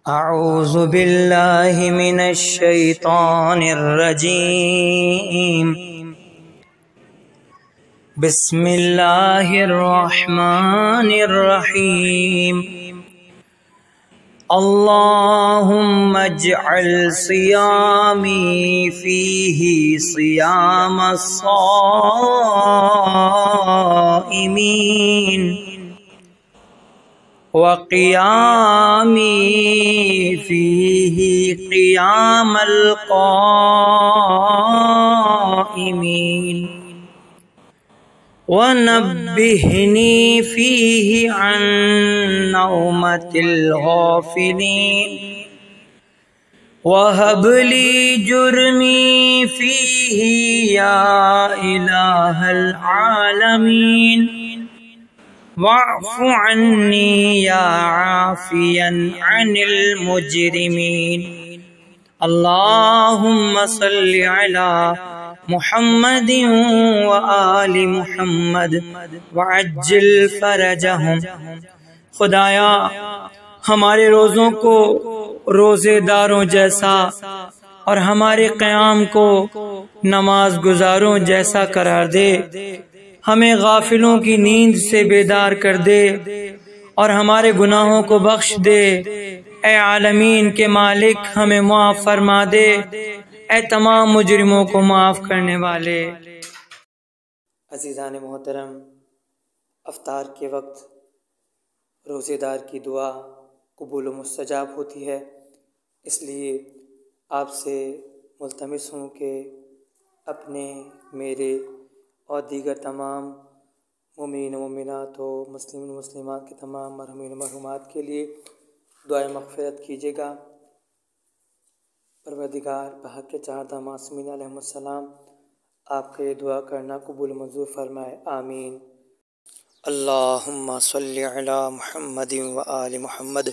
اعوذ باللہ من الشیطان الرجیم بسم اللہ الرحمن الرحیم اللہم اجعل صیامی فیہ صیام الصائمین وقیامی فیہ قیام القائمین ونبہنی فیہ عن نومۃ الغافلین وہب لی جرمی فیہ یا الہ العالمین واعف عنی یا عافیا عن المجرمین اللہم صل علی محمد وآل محمد وعجل فرجہم۔ خدایا ہمارے روزوں کو روزے داروں جیسا اور ہمارے قیام کو نماز گزاروں جیسا قرار دے، ہمیں غافلوں کی نیند سے بیدار کر دے اور ہمارے گناہوں کو بخش دے۔ اے عالمین کے مالک ہمیں معاف فرما دے، اے تمام مجرموں کو معاف کرنے والے۔ عزیزان محترم، افطار کے وقت روزے دار کی دعا قبول و مستجاب ہوتی ہے، اس لیے آپ سے ملتمس ہوں کہ اپنے، میرے اور دیگر تمام مومنین و مومنات و مسلمین و مسلمات کے تمام مرحومین و مرحومات کے لیے دعائے مغفرت کیجیے گا۔ پروردگار بحق چہاردہ معصومین علیہ السلام آپ کا یہ دعا کرنا قبول منظور فرمائے، آمین۔ اللہم صلی علی محمد و آل محمد۔